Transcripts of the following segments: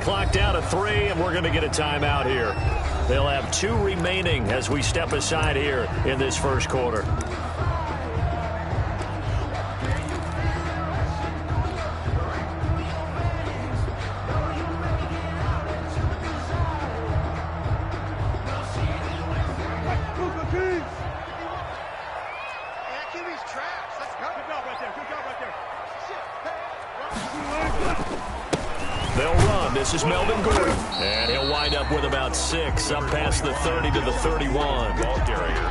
clock down to 3, and we're going to get a timeout here. They'll have 2 remaining as we step aside here in this first quarter. They'll run. This is Melvin Gordon. And he'll wind up with about 6, up past the 30 to the 31. Ball carrier.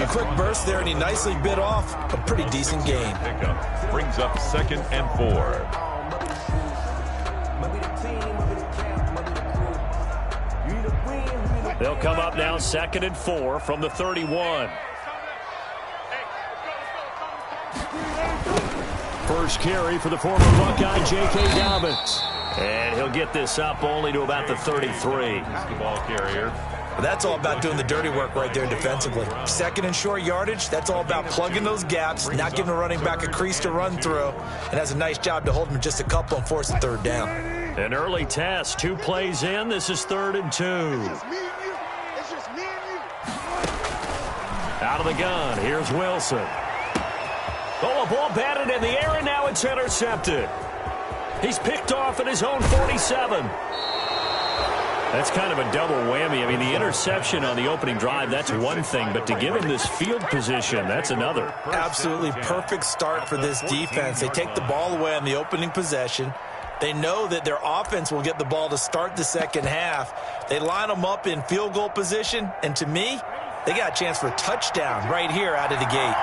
A quick burst there, and he nicely bit off a pretty decent gain. Pickup brings up 2nd and 4. They'll come up now 2nd and 4 from the 31. First carry for the former Buckeye, J.K. Dobbins. And he'll get this up only to about the 33. The ball carrier. That's all about doing the dirty work right there defensively. 2nd and short yardage, that's all about plugging those gaps, not giving a running back a crease to run through, and has a nice job to hold him just a couple and force a 3rd down. An early test, 2 plays in. This is 3rd and 2. Out of the gun, here's Wilson. Oh, a ball batted in the air, and now it's intercepted. He's picked off at his own 47. That's kind of a double whammy. I mean, the interception on the opening drive, that's one thing, but to give him this field position, that's another. Absolutely perfect start for this defense. They take the ball away on the opening possession. They know that their offense will get the ball to start the second half. They line them up in field goal position, and to me, they got a chance for a touchdown right here out of the gate.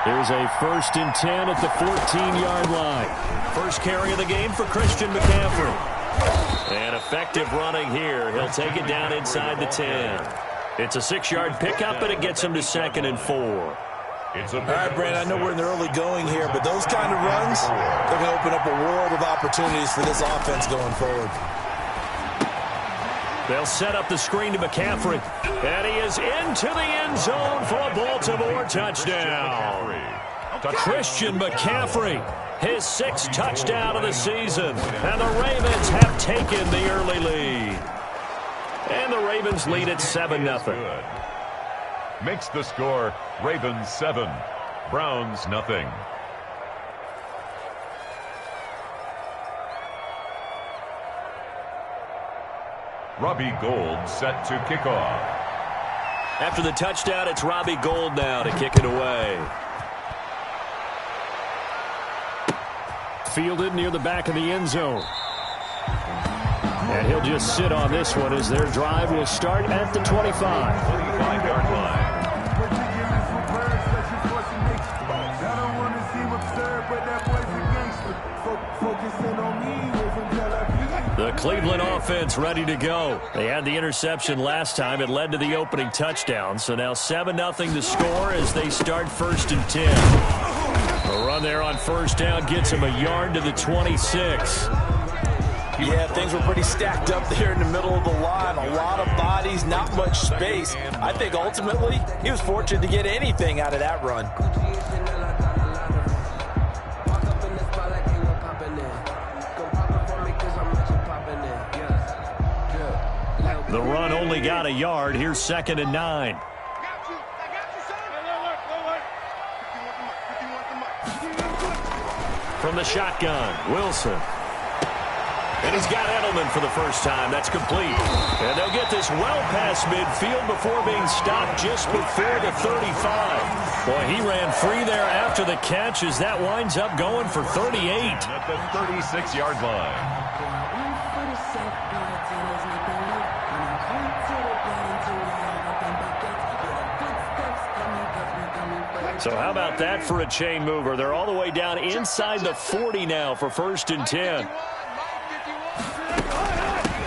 Here's a 1st and 10 at the 14-yard line. First carry of the game for Christian McCaffrey. And effective running here. He'll take it down inside the 10. It's a 6-yard pickup, and it gets him to 2nd and 4. All right, Brandon, I know we're in the early going here, but those kind of runs, they're going to open up a world of opportunities for this offense going forward. They'll set up the screen to McCaffrey. And he is into the end zone for a Baltimore touchdown. Christian McCaffrey, his 6th touchdown of the season. And the Ravens have taken the early lead. And the Ravens lead at 7-0. Makes the score Ravens 7, Browns 0. Robbie Gould set to kick off. After the touchdown, it's Robbie Gould now to kick it away. Fielded near the back of the end zone. And he'll just sit on this one as their drive will start at the 25. 25-yard line. The Cleveland offense ready to go. They had the interception last time. It led to the opening touchdown. So now 7-0 to score as they start 1st and 10. The run there on 1st down gets him a yard to the 26. Yeah, things were pretty stacked up there in the middle of the line. A lot of bodies, not much space. I think ultimately he was fortunate to get anything out of that run. The run only got a yard. Here's 2nd and 9. From the shotgun, Wilson. And he's got Edelman for the first time. That's complete. And they'll get this well past midfield before being stopped just before the 35. Boy, he ran free there after the catch as that winds up going for 38. At the 36-yard line. So how about that for a chain mover? They're all the way down inside the 40 now for 1st and 10.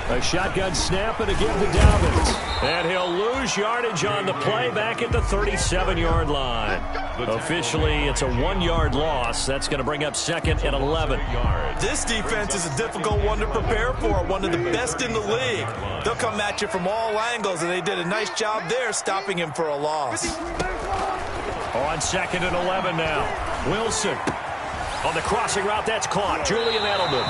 A shotgun snap and again to Dobbins. And he'll lose yardage on the play back at the 37-yard line. Officially, it's a 1-yard loss. That's going to bring up 2nd and 11. This defense is a difficult one to prepare for, one of the best in the league. They'll come at you from all angles, and they did a nice job there stopping him for a loss. On 2nd and 11 now. Wilson on the crossing route. That's caught. Julian Edelman.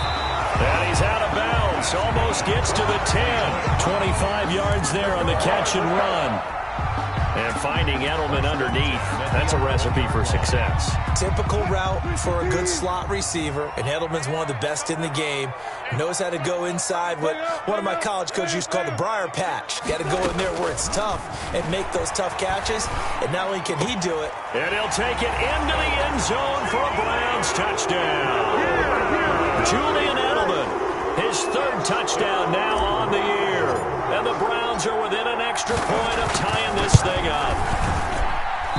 And he's out of bounds. This almost gets to the 10. 25 yards there on the catch and run. And finding Edelman underneath, that's a recipe for success. Typical route for a good slot receiver, and Edelman's one of the best in the game. Knows how to go inside what one of my college coaches used to call the briar patch. Got to go in there where it's tough and make those tough catches. And not only can he do it, and he'll take it into the end zone for a Browns touchdown. Julian Edelman, his third touchdown now on the year. And the Browns are within an extra point of tying this thing up.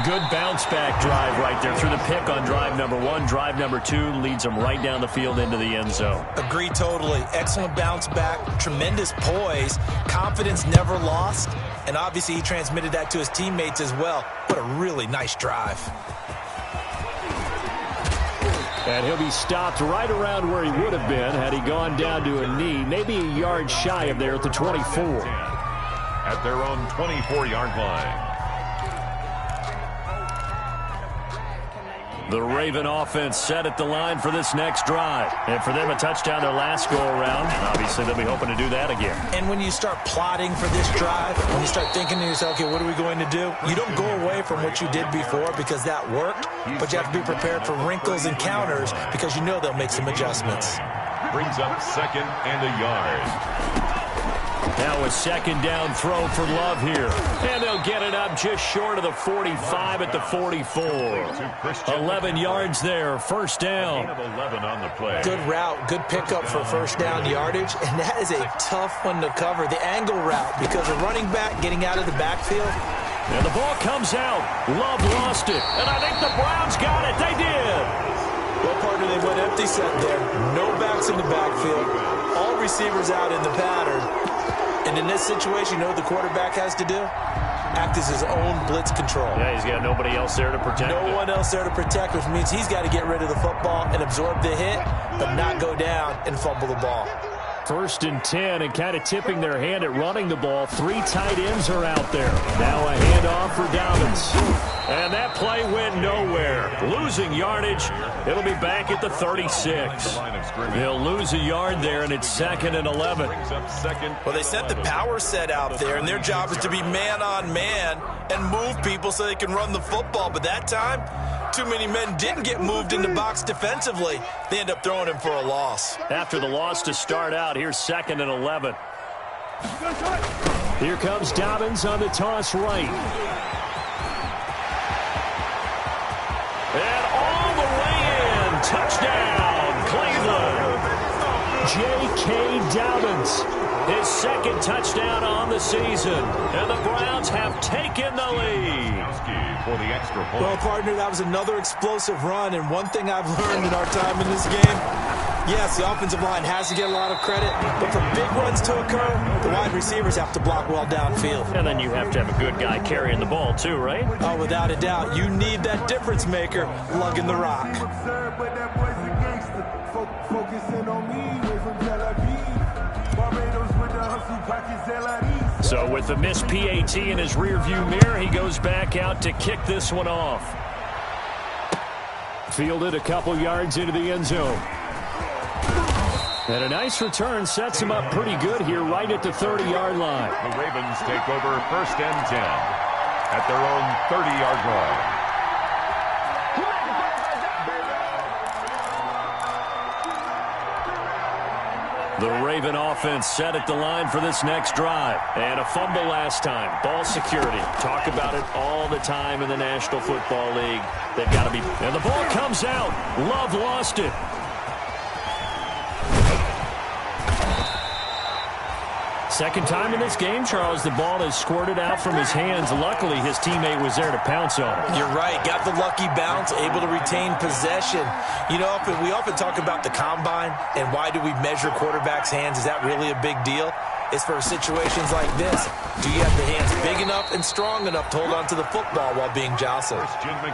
Good bounce-back drive right there through the pick on drive number 1. Drive number 2 leads them right down the field into the end zone. Agree totally. Excellent bounce-back, tremendous poise, confidence never lost, and obviously he transmitted that to his teammates as well. What a really nice drive. And he'll be stopped right around where he would have been had he gone down to a knee, maybe a yard shy of there at the 24. At their own 24-yard line. The Raven offense set at the line for this next drive. And for them, a touchdown their last go-around. Obviously, they'll be hoping to do that again. And when you start plotting for this drive, when you start thinking to yourself, okay, what are we going to do? You don't go away from what you did before because that worked, but you have to be prepared for wrinkles and counters because you know they'll make some adjustments. Brings up 2nd and a yard. Now a second down throw for Love here. And they'll get it up just short of the 45 at the 44. 11 yards there, first down. 11 on the play. Good route, good pickup for first down yardage, and that is a tough one to cover, the angle route, because a running back getting out of the backfield. And the ball comes out. Love lost it, and I think the Browns got it. They did. Well, partner, they went empty set there. No backs in the backfield. All receivers out in the pattern. And in this situation, you know what the quarterback has to do? Act as his own blitz control. Yeah, he's got nobody else there to protect him. No one else there to protect, which means he's got to get rid of the football and absorb the hit, but not go down and fumble the ball. 1st and 10, and kind of tipping their hand at running the ball. 3 tight ends are out there. Now a handoff for Dobbins. And that play went nowhere. Losing yardage. It'll be back at the 36. They'll lose a yard there, and it's 2nd and 11. Well, they set the power set out there, and their job is to be man-on-man and move people so they can run the football. But that time, too many men didn't get moved in the box defensively. They end up throwing him for a loss. After the loss to start out, here's 2nd and 11. Here comes Dobbins on the toss right. And all the way in. Touchdown, Cleveland. J.K. Dobbins. His 2nd touchdown on the season. And the Browns have taken the lead. For the extra point. Well, partner, that was another explosive run. And one thing I've learned in our time in this game, yes, the offensive line has to get a lot of credit, but for big runs to occur, the wide receivers have to block well downfield. And then you have to have a good guy carrying the ball too, right? Oh, without a doubt. You need that difference maker lugging the rock. So with the missed PAT in his rearview mirror, he goes back out to kick this one off. Fielded a couple yards into the end zone. And a nice return sets him up pretty good here right at the 30-yard line. The Ravens take over 1st and 10 at their own 30-yard line. The Raven offense set at the line for this next drive. And a fumble last time. Ball security. Talk about it all the time in the National Football League. They've got to be... And the ball comes out. Love lost it. Second time in this game, Charles, the ball has squirted out from his hands. Luckily, his teammate was there to pounce on it. You're right. Got the lucky bounce, able to retain possession. You know, we often talk about the combine and why do we measure quarterbacks' hands. Is that really a big deal? It's for situations like this. Do you have the hands big enough and strong enough to hold on to the football while being jostled?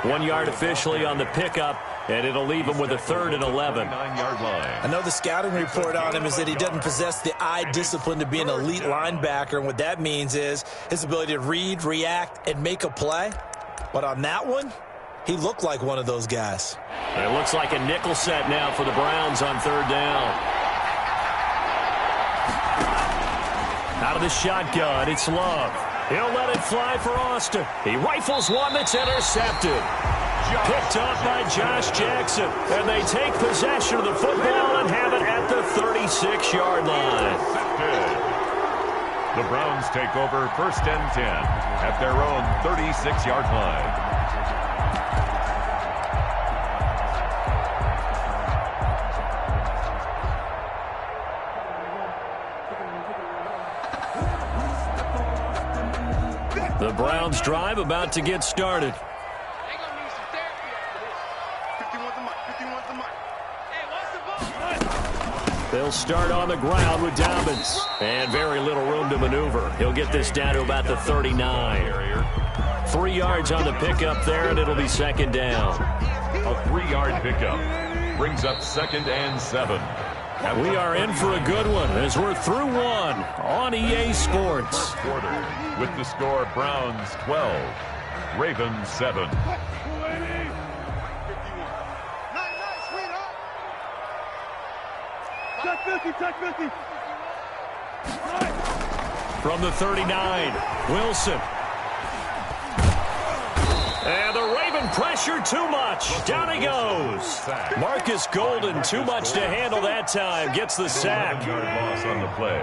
1 yard officially on the pickup, and it'll leave him with a 3rd and 11. I know the scouting report on him is that he doesn't possess the eye discipline to be an elite linebacker, and what that means is his ability to read, react, and make a play. But on that one, he looked like one of those guys. It looks like a nickel set now for the Browns on 3rd down. Out of the shotgun, it's Love. He'll let it fly for Austin. He rifles one that's intercepted. Picked up by Josh Jackson. And they take possession of the football and have it at the 36-yard line. The Browns take over 1st and 10 at their own 36-yard line. The Browns drive about to get started. They'll start on the ground with Dobbins. And very little room to maneuver. He'll get this down to about the 39. 3 yards on the pickup there, and it'll be 2nd down. A 3-yard pickup brings up 2nd and 7. We are in for a good one as we're through one on EA Sports. Quarter with the score Browns 12, Ravens 7. From the 39, Wilson. And the Raven pressure too much. Down he goes. Marcus Golden too much to handle that time. Gets the sack. 7-yard loss on the play.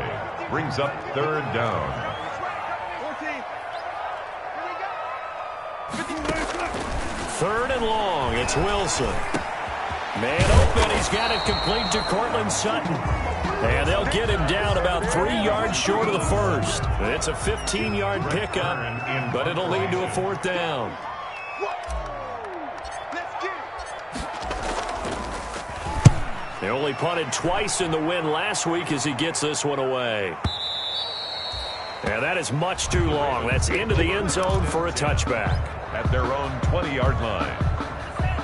Brings up 3rd down. 3rd and long. It's Wilson. Man open. He's got it complete to Cortland Sutton. And they'll get him down about 3 yards short of the first. It's a 15-yard pickup, but it'll lead to a 4th down. They only punted twice in the win last week as he gets this one away. And that is much too long. That's into the end zone for a touchback. At their own 20-yard line.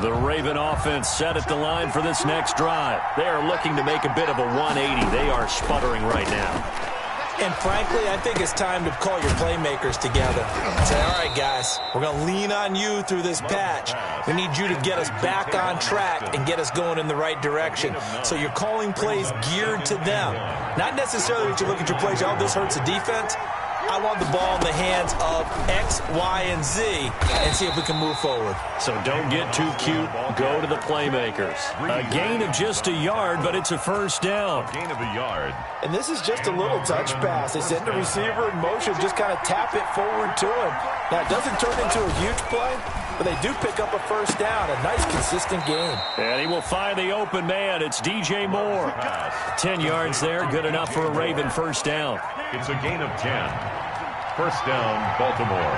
The Raven offense set at the line for this next drive. They are looking to make a bit of a 180. They are sputtering right now. And frankly, I think it's time to call your playmakers together. Say, all right, guys, we're going to lean on you through this patch. We need you to get us back on track and get us going in the right direction. So you're calling plays geared to them. Not necessarily that you look at your plays, oh, this hurts the defense. I want the ball in the hands of X, Y, and Z and see if we can move forward. So don't get too cute. Go to the playmakers. A gain of just a yard, but it's a 1st down. Gain of a yard. And this is just a little touch pass. They send the receiver in motion, just kind of tap it forward to him. Now, it doesn't turn into a huge play, but they do pick up a 1st down. A nice, consistent gain. And he will find the open man. It's DJ Moore. 10 yards there. Good enough for a Raven 1st down. It's a gain of 10. 1st down, Baltimore.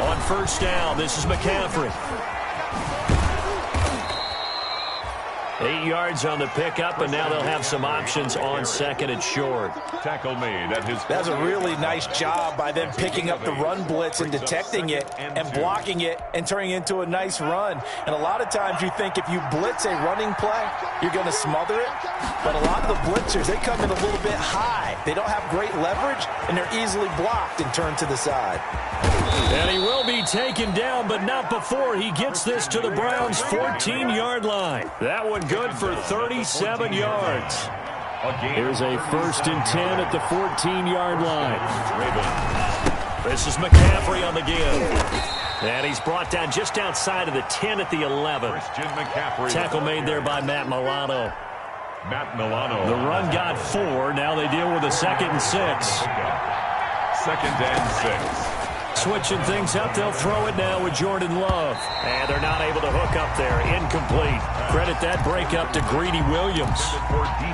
On 1st down, this is McCaffrey. 8 yards on the pickup, and now they'll have some options on 2nd and short. Tackle made at his... That's a really nice job by them picking up the run blitz and detecting it and blocking it and turning it into a nice run. And a lot of times you think if you blitz a running play, you're going to smother it. But a lot of the blitzers, they come in a little bit high. They don't have great leverage, and they're easily blocked and turned to the side. And he will be taken down, but not before he gets this to the Browns' 14-yard line. That one good for 37 yards. Here's a 1st and 10 at the 14-yard line. This is McCaffrey on the give. And he's brought down just outside of the 10 at the 11. Tackle made there by Matt Milano. The run got 4. Now they deal with a 2nd and 6. 2nd and 6. Switching things up, they'll throw it now with Jordan Love. And they're not able to hook up there. Incomplete. Credit that breakup to Greedy Williams.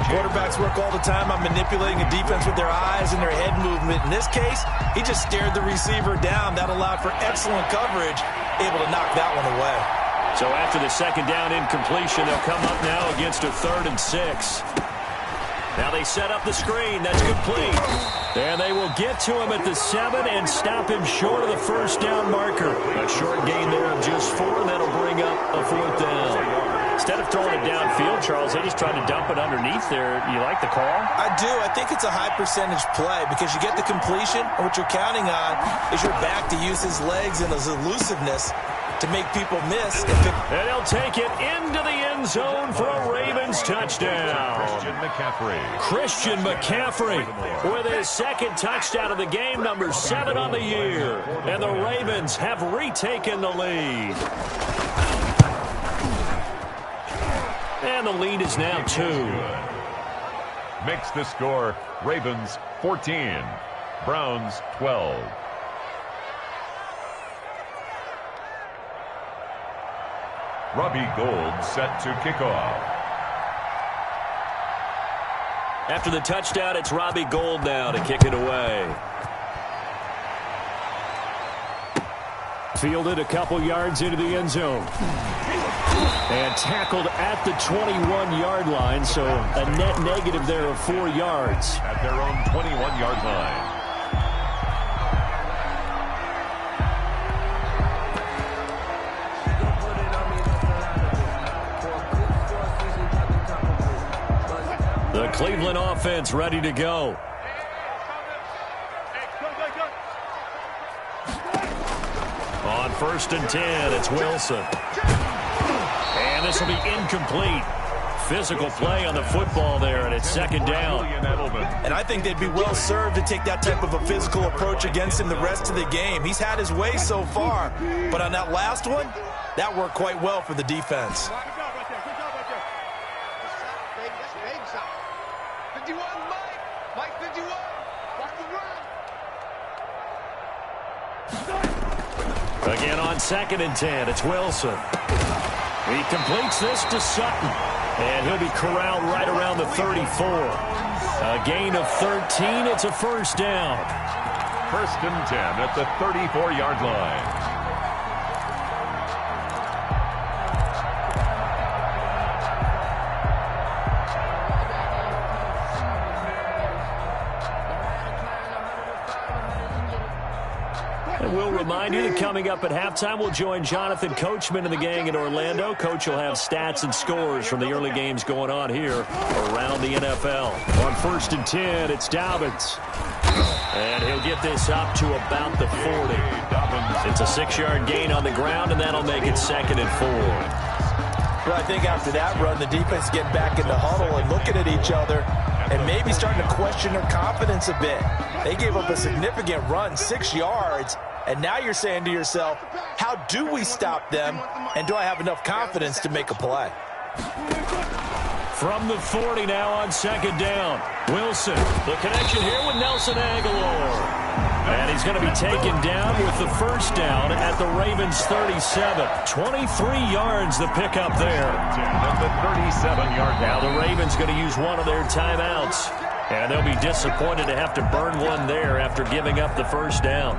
Quarterbacks work all the time on manipulating a defense with their eyes and their head movement. In this case, he just stared the receiver down. That allowed for excellent coverage, able to knock that one away. So after the 2nd down incompletion, they'll come up now against a 3rd and 6. Now they set up the screen. That's complete. And they will get to him at the 7 and stop him short of the 1st down marker. A short gain there of just 4, and that'll bring up a 4th down. Instead of throwing it downfield, Charles, they just tried to dump it underneath there. You like the call? I do. I think it's a high percentage play because you get the completion, and what you're counting on is your back to use his legs and his elusiveness to make people miss. And he'll take it into the end zone for a Ravens touchdown. Christian McCaffrey with his second touchdown of the game, number 7 on the year. And the Ravens have retaken the lead. And the lead is now 2. Makes the score Ravens 14, Browns 12. Robbie Gould set to kick off. After the touchdown, it's Robbie Gould now to kick it away. Fielded a couple yards into the end zone. And tackled at the 21-yard line, so a net negative there of 4 yards. At their own 21-yard line. The Cleveland offense ready to go. On 1st and 10, it's Wilson. And this will be incomplete. Physical play on the football there, and it's 2nd down. And I think they'd be well served to take that type of a physical approach against him the rest of the game. He's had his way so far, but on that last one, that worked quite well for the defense. Again on 2nd and 10, it's Wilson. He completes this to Sutton, and he'll be corralled right around the 34. A gain of 13, it's a 1st down. 1st and 10 at the 34-yard line. We'll remind you that coming up at halftime, we'll join Jonathan Coachman and the gang in Orlando. Coach will have stats and scores from the early games going on here around the NFL. On 1st and 10, it's Dobbins. And he'll get this up to about the 40. It's a 6-yard gain on the ground, and that'll make it 2nd and 4. Well, I think after that run, the defense getting back in the huddle and looking at each other and maybe starting to question their confidence a bit. They gave up a significant run, 6 yards. And now you're saying to yourself, how do we stop them? And do I have enough confidence to make a play? From the 40 now on 2nd down. Wilson, the connection here with Nelson Aguilar. And he's going to be taken down with the 1st down at the Ravens 37. 23 yards the pickup there. At the 37-yard line. Now the Ravens going to use one of their timeouts. And they'll be disappointed to have to burn one there after giving up the 1st down.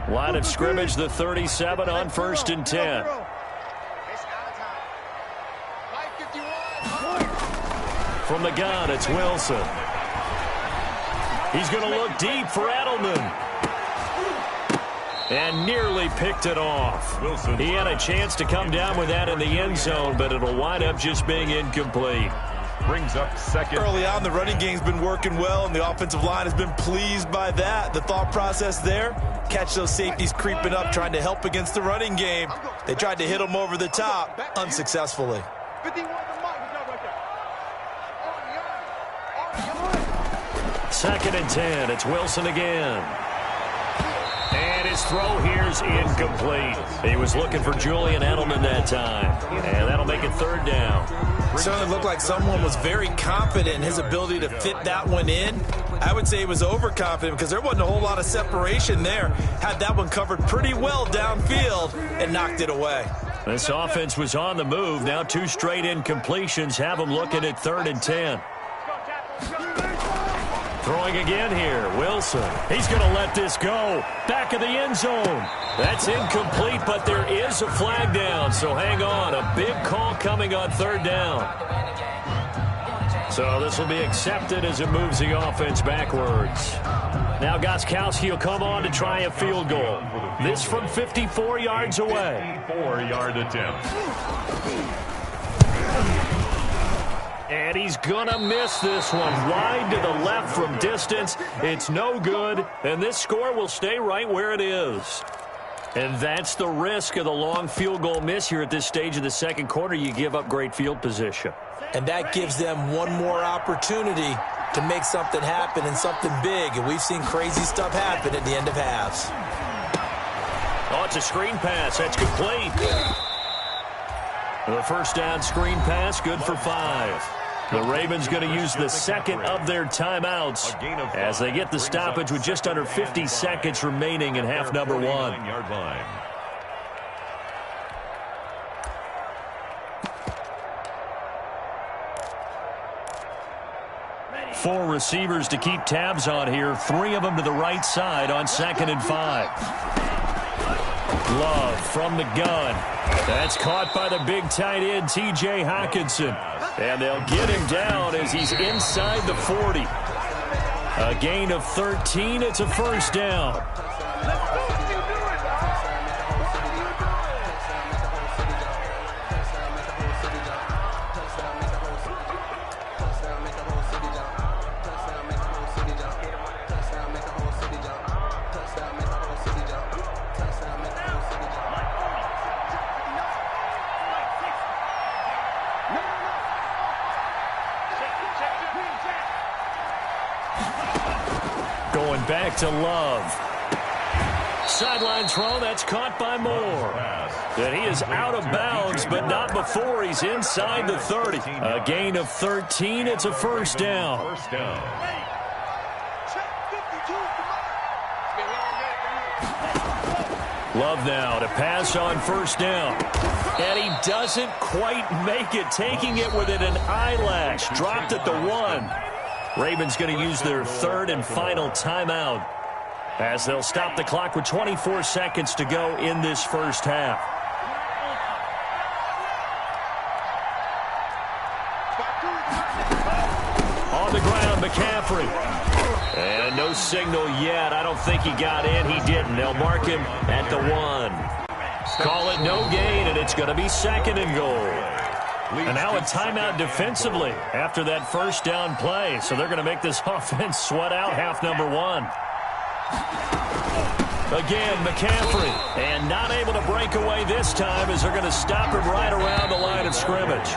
Line of scrimmage, the 37 on 1st and 10. From the gun, it's Wilson. He's going to look deep for Edelman. And nearly picked it off. He had a chance to come down with that in the end zone, but it'll wind up just being incomplete. Brings up 2nd. Early on, the running game's been working well, and the offensive line has been pleased by that. The thought process there, catch those safeties creeping up, trying to help against the running game. They tried to hit them over the top, unsuccessfully. 2nd and 10, it's Wilson again. And his throw here's incomplete. He was looking for Julian Edelman that time. And that'll make it 3rd down. Certainly looked like someone was very confident in his ability to fit that one in. I would say he was overconfident because there wasn't a whole lot of separation there. Had that one covered pretty well downfield and knocked it away. This offense was on the move. Now 2 straight incompletions have them looking at 3rd and 10. Throwing again here. Wilson. He's going to let this go. Back of the end zone. That's incomplete, but there is a flag down. So hang on. A big call coming on 3rd down. So this will be accepted as it moves the offense backwards. Now Gostkowski will come on to try a field goal. This from 54 yards away. 54-yard attempt. And he's going to miss this one. Wide to the left from distance. It's no good. And this score will stay right where it is. And that's the risk of the long field goal miss here at this stage of the second quarter. You give up great field position. And that gives them one more opportunity to make something happen and something big. And we've seen crazy stuff happen at the end of halves. Oh, it's a screen pass. That's complete. The first down screen pass, good for 5. The Ravens going to use the second of their timeouts as they get the stoppage with just under 50 seconds remaining in half number 1. Four receivers to keep tabs on here. 3 of them to the right side on 2nd and 5. Love from the gun. That's caught by the big tight end, T.J. Hockenson. And they'll get him down as he's inside the 40. A gain of 13. It's a first down. Going back to Love. Sideline throw, that's caught by Moore. And he is out of bounds, but not before he's inside the 30. A gain of 13, it's a first down. Love now to pass on first down. And he doesn't quite make it, taking it within an eyelash. Dropped at the 1. Ravens going to use their 3rd and final timeout as they'll stop the clock with 24 seconds to go in this first half. On the ground, McCaffrey. And no signal yet. I don't think he got in. He didn't. They'll mark him at the 1. Call it no gain, and it's going to be 2nd and goal. And now a timeout defensively after that first down play. So they're going to make this offense sweat out half number 1. Again, McCaffrey. And not able to break away this time as they're going to stop him right around the line of scrimmage.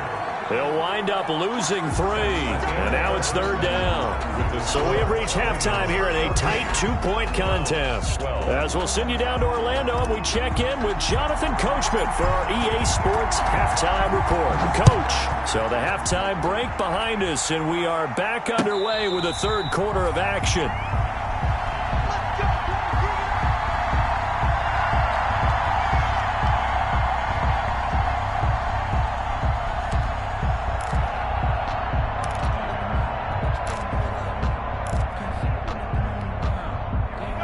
They'll wind up losing 3. And now it's 3rd down. So we have reached halftime here in a tight 2-point contest. As we'll send you down to Orlando and we check in with Jonathan Coachman for our EA Sports Halftime Report. Coach, so the halftime break behind us and we are back underway with the 3rd quarter of action.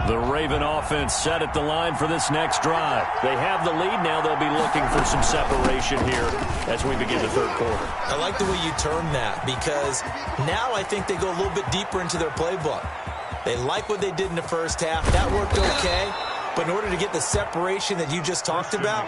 The Raven offense set at the line for this next drive. They have the lead. Now they'll be looking for some separation here as we begin the 3rd quarter. I like the way you term that because now I think they go a little bit deeper into their playbook. They like what they did in the first half. That worked okay. But in order to get the separation that you just talked about,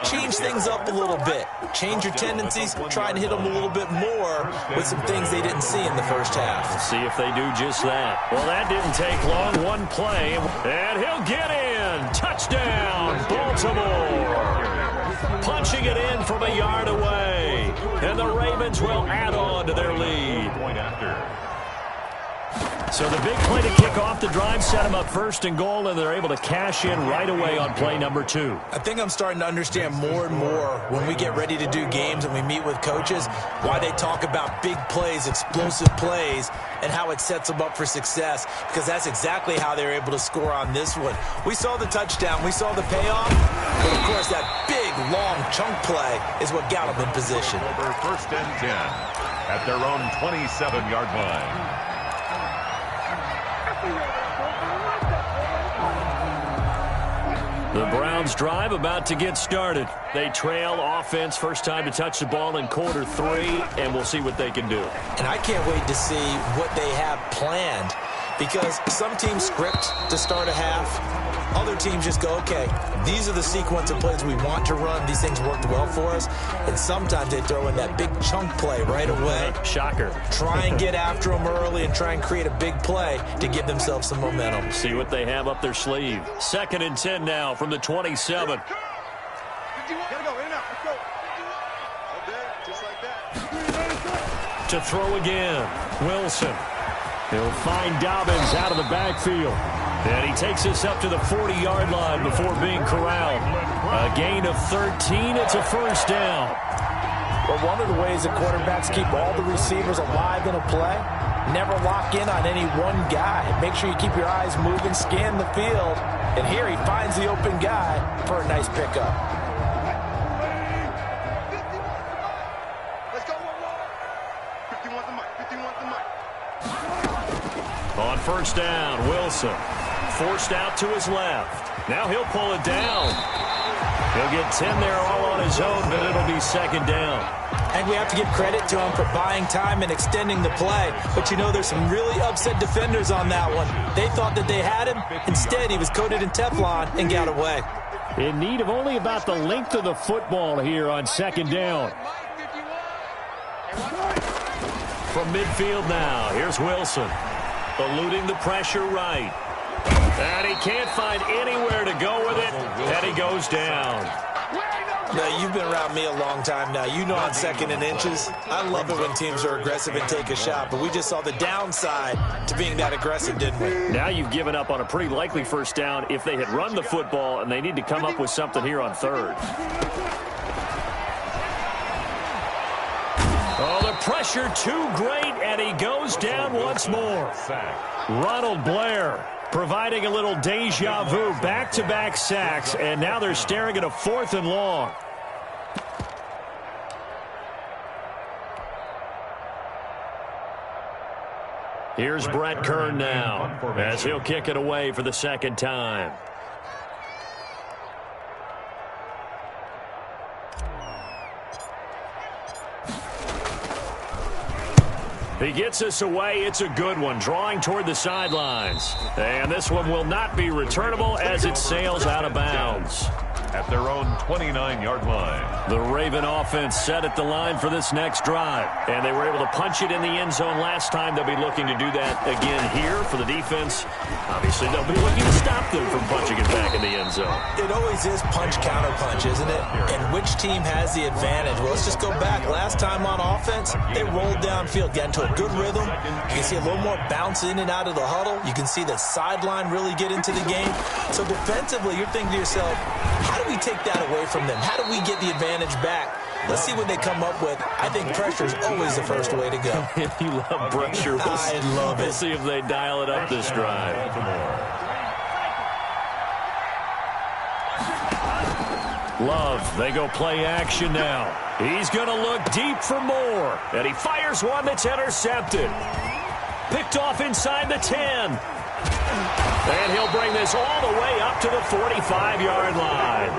change things up a little bit. Change your tendencies, try and hit them a little bit more with some things they didn't see in the first half. We'll see if they do just that. Well, that didn't take long. One play, and he'll get in. Touchdown, Baltimore. Punching it in from a yard away. And the Ravens will add on to their lead. So the big play to kick off the drive set them up first and goal, and they're able to cash in right away on play number 2. I think I'm starting to understand more and more when we get ready to do games and we meet with coaches why they talk about big plays, explosive plays, and how it sets them up for success, because that's exactly how they were able to score on this one. We saw the touchdown. We saw the payoff. But, of course, that big, long chunk play is what got them in position. Over first and 10 at their own 27-yard line. The Browns drive about to get started. They trail offense, first time to touch the ball in quarter 3, and we'll see what they can do. And I can't wait to see what they have planned, because some teams script to start a half. Other teams just go, okay, these are the sequence of plays we want to run. These things worked well for us. And sometimes they throw in that big chunk play right away. Shocker. Try and get after them early and try and create a big play to give themselves some momentum. See what they have up their sleeve. 2nd and 10 now from the 27. To throw again. Wilson. He'll find Dobbins out of the backfield. And he takes us up to the 40-yard line before being corralled. A gain of 13. It's a first down. But one of the ways that quarterbacks keep all the receivers alive in a play, never lock in on any one guy. Make sure you keep your eyes moving, scan the field. And here he finds the open guy for a nice pickup. Let's go. 51 the mic. 51 the mic. On first down, Wilson. Forced out to his left. Now he'll pull it down. He'll get 10 there all on his own, but it'll be 2nd down. And we have to give credit to him for buying time and extending the play. But, you know, there's some really upset defenders on that one. They thought that they had him. Instead, he was coated in Teflon and got away. In need of only about the length of the football here on 2nd down. From midfield now, here's Wilson. Eluding the pressure right. And he can't find anywhere to go with it. And he goes down. Now, you've been around me a long time now. You know on 2nd and inches, I love it when teams are aggressive and take a shot. But we just saw the downside to being that aggressive, didn't we? Now you've given up on a pretty likely first down if they had run the football, and they need to come up with something here on 3rd. Oh, the pressure too great, and he goes down once more. Ronald Blair providing a little deja vu, back-to-back sacks, and now they're staring at a 4th and long. Here's Brett Kern now, as he'll kick it away for the 2nd time. He gets us away. It's a good one, drawing toward the sidelines. And this one will not be returnable as it sails out of bounds. At their own 29-yard line. The Raven offense set at the line for this next drive. And they were able to punch it in the end zone last time. They'll be looking to do that again here for the defense. Obviously, they'll be looking to stop them from punching it back in the end zone. It always is punch-counter-punch, isn't it? And which team has the advantage? Well, let's just go back. Last time on offense, they rolled downfield, got into a good rhythm. You can see a little more bounce in and out of the huddle. You can see the sideline really get into the game. So defensively, you're thinking to yourself, how do we take that away from them? How do we get the advantage back? Let's see what they come up with. I think pressure is always the first way to go. You love pressure. I love it. We'll see if they dial it up this drive. Love, they go play action now. He's going to look deep for more. And he fires one that's intercepted. Picked off inside the 10. And he'll bring this all the way up to the 45-yard line.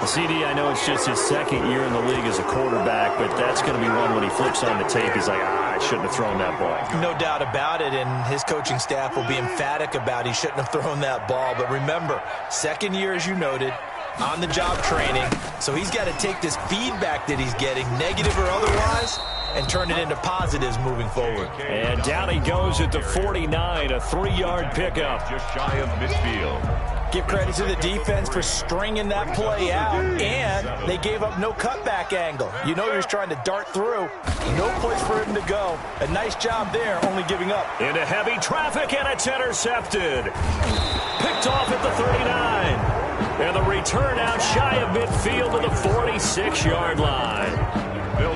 CD, I know it's just his 2nd year in the league as a quarterback, but that's going to be one when he flips on the tape. He's like, I shouldn't have thrown that ball. No doubt about it, and his coaching staff will be emphatic about he shouldn't have thrown that ball. But remember, 2nd year, as you noted, on-the-job training. So he's got to take this feedback that he's getting, negative or otherwise, and turn it into positives moving forward. And down he goes at the 49, a 3-yard pickup. Just shy of midfield. Give credit to the defense for stringing that play out, and they gave up no cutback angle. You know he was trying to dart through. No place for him to go. A nice job there, only giving up. Into heavy traffic, and it's intercepted. Picked off at the 39. And the return out shy of midfield to the 46-yard line.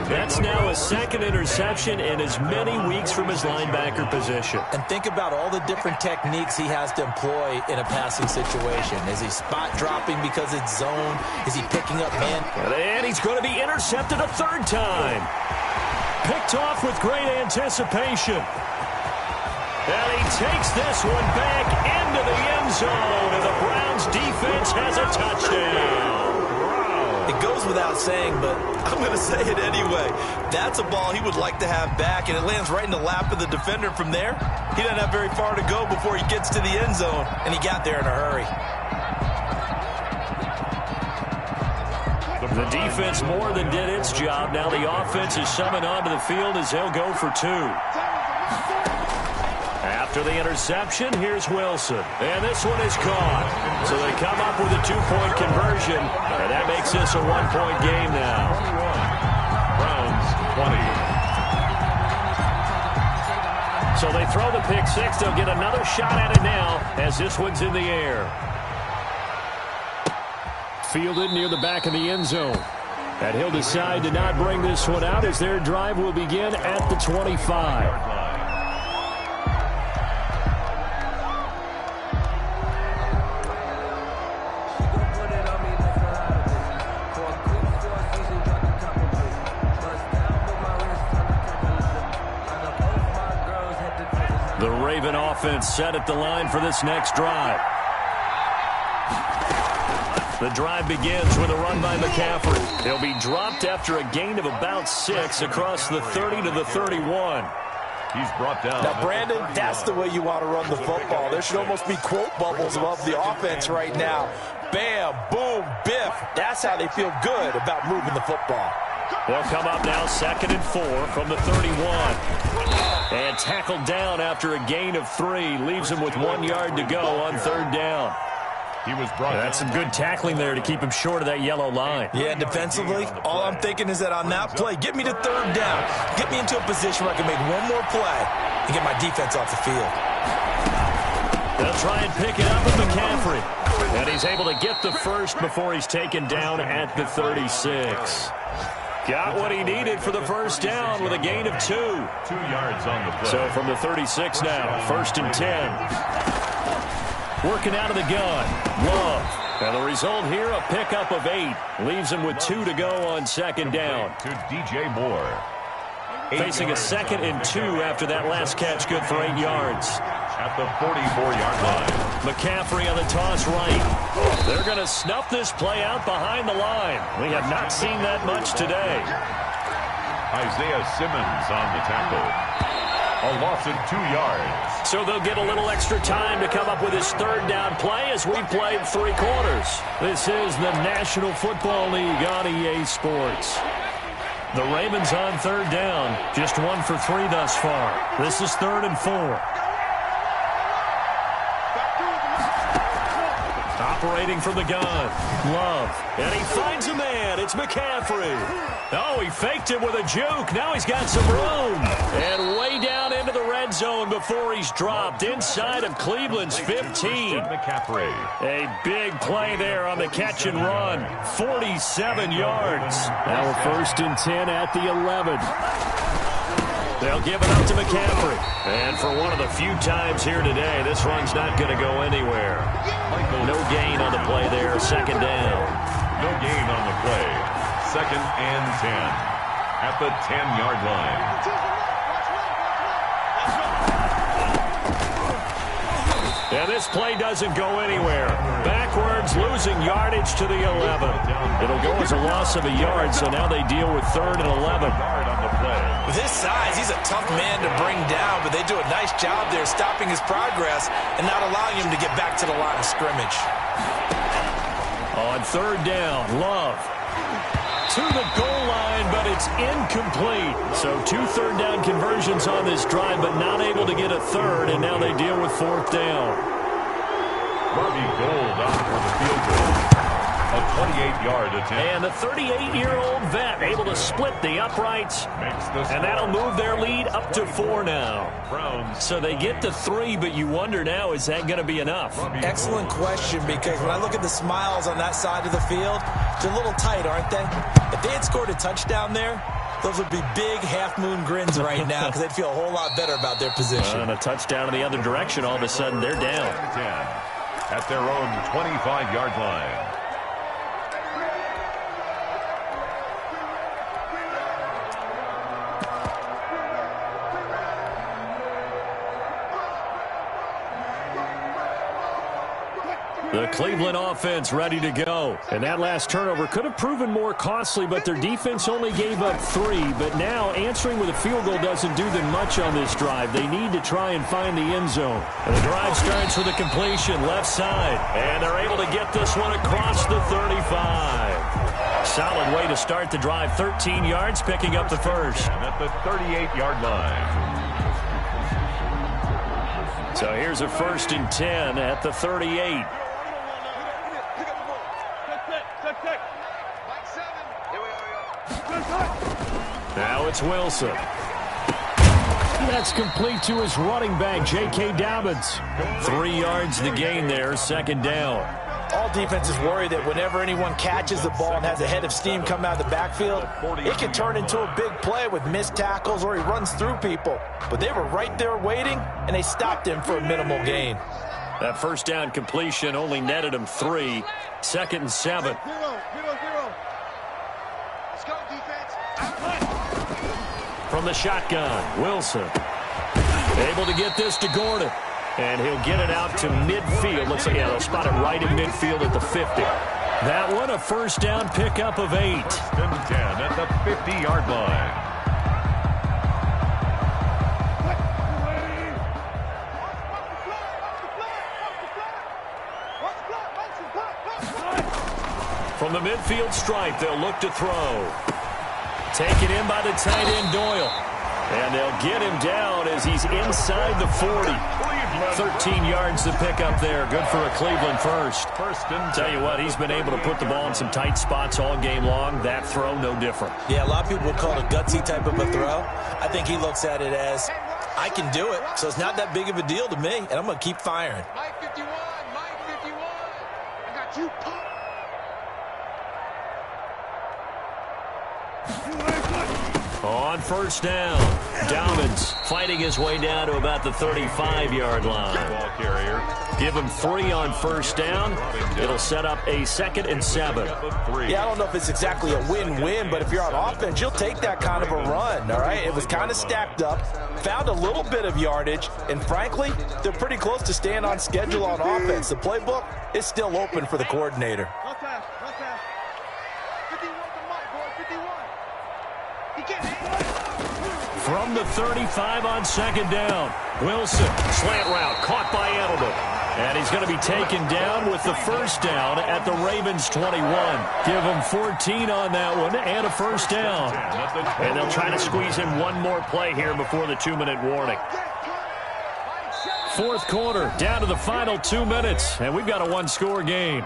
That's now his second interception in as many weeks from his linebacker position. And think about all the different techniques he has to employ in a passing situation. Is he spot dropping because it's zone? Is he picking up man? And he's going to be intercepted a third time. Picked off with great anticipation. And he takes this one back into the end zone, and the Browns defense has a touchdown. It goes without saying, but I'm going to say it anyway. That's a ball he would like to have back, and it lands right in the lap of the defender from there. He doesn't have very far to go before he gets to the end zone, and he got there in a hurry. The defense more than did its job. Now the offense is summoned onto the field as they'll go for two. After the interception, here's Wilson. And this one is caught. So they come up with a two-point conversion, and that makes this a one-point game now. Browns 20. So they throw the pick six. They'll get another shot at it now as this one's in the air. Fielded near the back of the end zone. And he'll decide to not bring this one out as their drive will begin at the 25. The Raven offense set at the line for this next drive. The drive begins with a run by McCaffrey. He'll be dropped after a gain of about 6 across the 30 to the 31. He's brought down. Now, Brandon, that's the way you want to run the football. There should almost be quote bubbles above the offense right now. Bam, boom, biff. That's how they feel good about moving the football. They'll come up now 2nd and 4 from the 31. And tackled down after a gain of 3. Leaves him with 1 yard to go on 3rd down. He was brought down. That's some good tackling there to keep him short of that yellow line. Yeah, and defensively, all I'm thinking is that on that play, get me to 3rd down. Get me into a position where I can make one more play and get my defense off the field. They'll try and pick it up with McCaffrey. And he's able to get the first before he's taken down at the 36. Got what he needed for the first down with a gain of 2. 2 yards on the play. So from the 36 now, 1st and 10. Working out of the gun, Love. And the result here, a pickup of 8. Leaves him with 2 to go on 2nd down. To DJ Moore. Facing a 2nd and 2 after that last catch, good for 8 yards. At the 44-yard line. McCaffrey on the toss right. They're going to snuff this play out behind the line. We have not seen that much today. Isaiah Simmons on the tackle. A loss of 2 yards. So they'll get a little extra time to come up with his 3rd down play as we played 3 quarters. This is the National Football League on EA Sports. The Ravens on 3rd down. Just 1 for 3 thus far. This is 3rd and 4. Operating from the gun. Love. And he finds a man. It's McCaffrey. Oh, he faked him with a juke. Now he's got some room. And way down into the red zone before he's dropped inside of Cleveland's 15. McCaffrey. A big play there on the catch and run. 47 yards. Now we're 1st and 10 at the 11. They'll give it up to McCaffrey. And for one of the few times here today, this run's not going to go anywhere. No gain on the play there, 2nd down. No gain on the play. 2nd and 10. At the 10-yard line. And this play doesn't go anywhere. Backwards, losing yardage to the 11. It'll go as a loss of a yard, so now they deal with 3rd and 11. With his size, he's a tough man to bring down, but they do a nice job there stopping his progress and not allowing him to get back to the line of scrimmage. On 3rd down, Love. To the goal line, but it's incomplete. So 2 3rd down conversions on this drive, but not able to get a 3rd, and now they deal with 4th down. Robbie Gould out for the field goal. A 28-yard attempt. And the 38-year-old vet able to split the uprights. And that'll move their lead up to 4 now. Browns. So they get to 3, but you wonder now, is that going to be enough? Excellent question, because when I look at the smiles on that side of the field, they're a little tight, aren't they? If they had scored a touchdown there, those would be big half-moon grins right now because they'd feel a whole lot better about their position. And a touchdown in the other direction, all of a sudden they're down. 10 at their own 25-yard line. The Cleveland offense ready to go. And that last turnover could have proven more costly, but their defense only gave up 3. But now answering with a field goal doesn't do them much on this drive. They need to try and find the end zone. And the drive starts with a completion left side. And they're able to get this one across the 35. Solid way to start the drive. 13 yards, picking up the first. And at the 38-yard line. So here's a 1st and 10 at the 38. Now it's Wilson. That's complete to his running back, J.K. Dobbins. 3 yards the gain there, 2nd down. All defenses worry that whenever anyone catches the ball and has a head of steam come out of the backfield, it can turn into a big play with missed tackles or he runs through people. But they were right there waiting, and they stopped him for a minimal gain. That 1st down completion only netted him 3. 2nd and 7. From the shotgun, Wilson. Able to get this to Gordon. And he'll get it out to midfield. Looks like, yeah, they'll spot it right in midfield at the 50. That one, a 1st down pickup of 8. 1st and 10 at the 50-yard line. From the midfield stripe, they'll look to throw. Taken in by the tight end, Doyle. And they'll get him down as he's inside the 40. 13 yards to pick up there. Good for a Cleveland first. Tell you what, he's been able to put the ball in some tight spots all game long. That throw, no different. Yeah, a lot of people would call it a gutsy type of a throw. I think he looks at it as, I can do it, so it's not that big of a deal to me, and I'm going to keep firing. Mike 51, Mike 51. I got you. On 1st down, Dobbins fighting his way down to about the 35-yard line. Ball carrier. Give him 3 on 1st down. It'll set up a 2nd and 7. Yeah, I don't know if it's exactly a win-win, but if you're on offense, you'll take that kind of a run, all right? It was kind of stacked up, found a little bit of yardage, and frankly, they're pretty close to staying on schedule on offense. The playbook is still open for the coordinator. From the 35 on 2nd down, Wilson, slant route, caught by Edelman. And he's going to be taken down with the 1st down at the Ravens 21. Give him 14 on that one and a 1st down. And they'll try to squeeze in one more play here before the 2-minute warning. 4th quarter, down to the final 2 minutes, and we've got a 1-score game.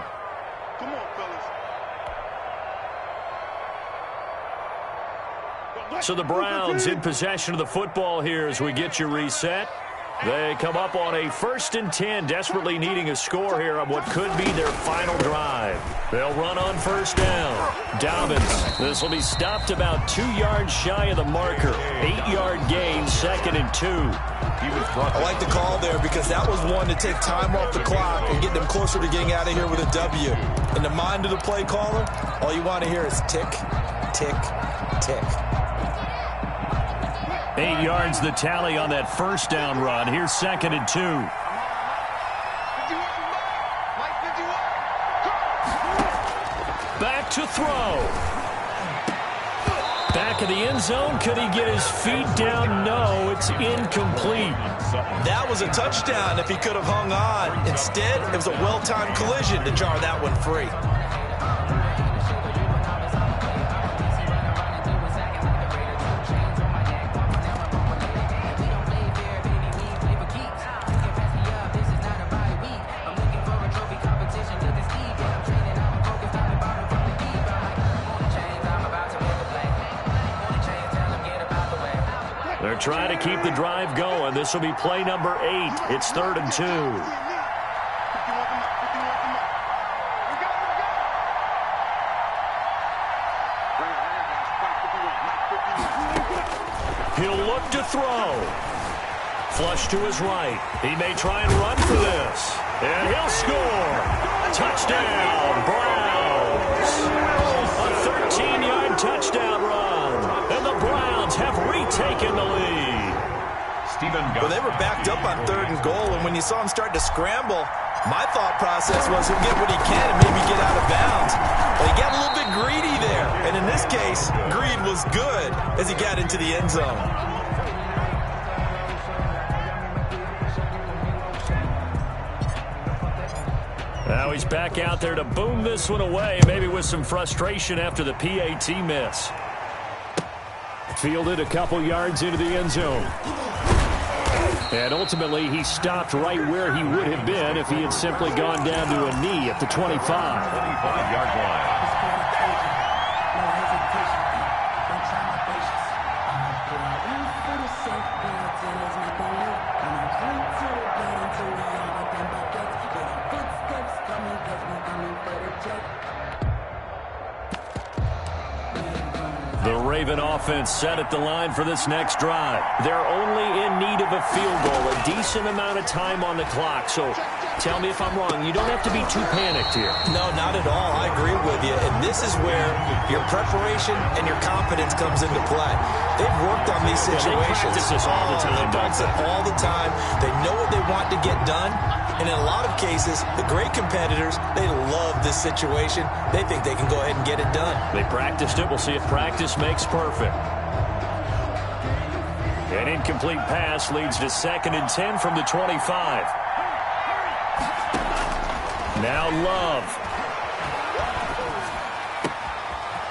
So the Browns in possession of the football here as we get you reset. They come up on a 1st and 10, desperately needing a score here on what could be their final drive. They'll run on 1st down. Dobbins, this will be stopped about 2 yards shy of the marker. 8-yard gain, 2nd and 2. I like the call there because that was one to take time off the clock and get them closer to getting out of here with a W. In the mind of the play caller, all you want to hear is tick, tick, tick. 8 yards the tally on that 1st down run. Here's 2nd and 2. Back to throw. Back of the end zone. Could he get his feet down? No, it's incomplete. That was a touchdown if he could have hung on. Instead, it was a well-timed collision to jar that one free. They're trying to keep the drive going. This will be play number 8. It's 3rd and 2. He'll look to throw. Flush to his right. He may try and run for this. And he'll score. Touchdown, Browns. A 13-yard touchdown run. And the Browns have retaken the lead. Well, they were backed up on 3rd and goal, and when you saw him start to scramble, my thought process was he'll get what he can and maybe get out of bounds. But he got a little bit greedy there. And in this case, greed was good as he got into the end zone. Now he's back out there to boom this one away, maybe with some frustration after the PAT miss. Fielded a couple yards into the end zone. And ultimately, he stopped right where he would have been if he had simply gone down to a knee at the 25. 25-yard line. The Raven offense set at the line for this next drive. They're only in need of a field goal, a decent amount of time on the clock. So tell me if I'm wrong. You don't have to be too panicked here. No, not at all. I agree with you. And this is where your preparation and your confidence comes into play. They've worked on these situations. They practice this all the time. They practice it all the time. They know what they want to get done. And in a lot of cases, the great competitors, they love this situation. They think they can go ahead and get it done. They practiced it. We'll see if practice makes perfect. An incomplete pass leads to 2nd and 10 from the 25. Now Love.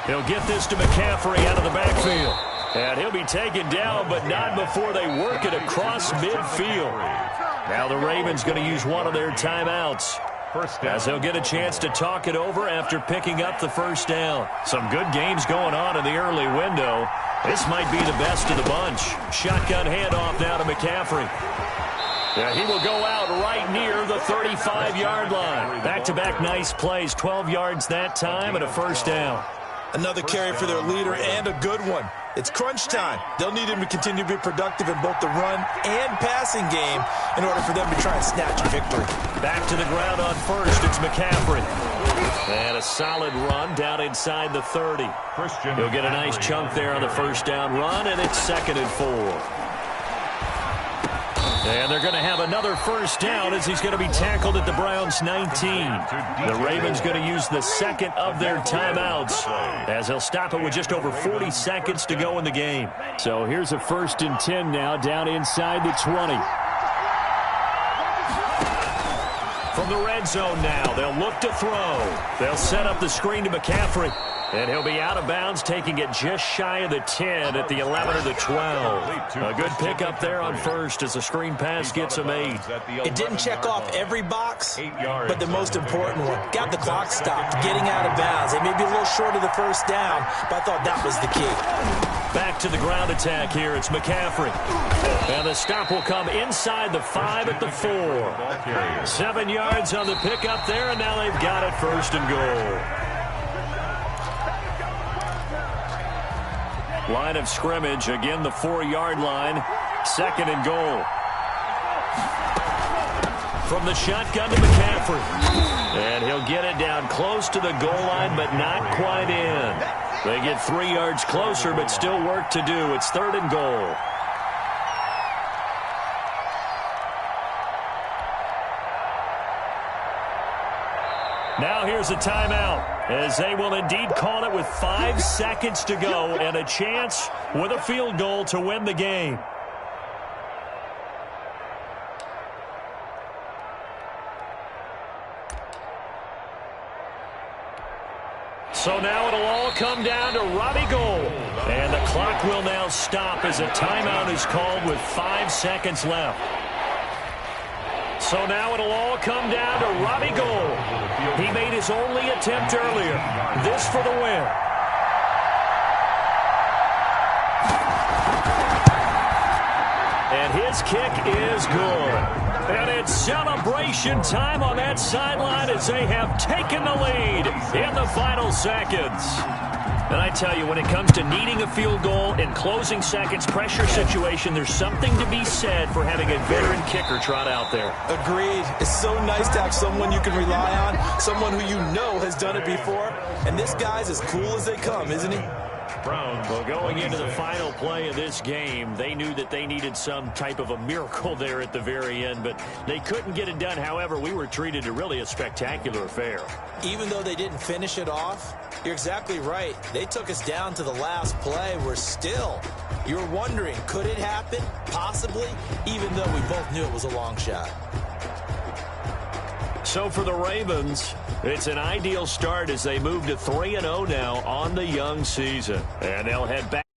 He'll get this to McCaffrey out of the backfield. And he'll be taken down, but not before they work it across midfield. Now the Ravens going to use one of their timeouts, as they'll get a chance to talk it over after picking up the first down. Some good games going on in the early window. This might be the best of the bunch. Shotgun handoff now to McCaffrey. Yeah, he will go out right near the 35-yard line. Back-to-back nice plays, 12 yards that time and a first down. Another carry for their leader and a good one. It's crunch time. They'll need him to continue to be productive in both the run and passing game in order for them to try and snatch a victory. Back to the ground on first. It's McCaffrey. And a solid run down inside the 30. He'll get a nice chunk there on the first down run, and it's 2nd and 4. And they're going to have another first down as he's going to be tackled at the Browns' 19. The Ravens going to use the second of their timeouts as they'll stop it with just over 40 seconds to go in the game. So here's a 1st and 10 now down inside the 20. From the red zone now, they'll look to throw. They'll set up the screen to McCaffrey. And he'll be out of bounds, taking it just shy of the 10 at the 11 or the 12. A good pickup there on first as the screen pass gets him 8. It didn't check off every box, but the most important one. Got the clock stopped, getting out of bounds. They may be a little short of the first down, but I thought that was the key. Back to the ground attack here. It's McCaffrey. And the stop will come inside the 5 at the 4. 7 yards on the pickup there, and now they've got it 1st and goal. Line of scrimmage, again the 4-yard line, 2nd and goal. From the shotgun to McCaffrey. And he'll get it down close to the goal line, but not quite in. They get 3 yards closer, but still work to do. It's 3rd and goal. Now here's a timeout, as they will indeed call it with 5 seconds to go and a chance with a field goal to win the game. So now it'll all come down to Robbie Gould. And the clock will now stop as a timeout is called with 5 seconds left. So now it'll all come down to Robbie Gould. He made his only attempt earlier. This for the win. this kick is good. And it's celebration time on that sideline as they have taken the lead in the final seconds. And I tell you, when it comes to needing a field goal in closing seconds, pressure situation, there's something to be said for having a veteran kicker trot out there. Agreed. It's so nice to have someone you can rely on, someone who you know has done it before. And this guy's as cool as they come, isn't he? Well, going into the final play of this game, they knew that they needed some type of a miracle there at the very end, but they couldn't get it done. However, we were treated to really a spectacular affair. Even though they didn't finish it off, you're exactly right. They took us down to the last play. You're wondering, could it happen? Possibly, even though we both knew it was a long shot. So for the Ravens, it's an ideal start as they move to 3-0 now on the young season. And they'll head back.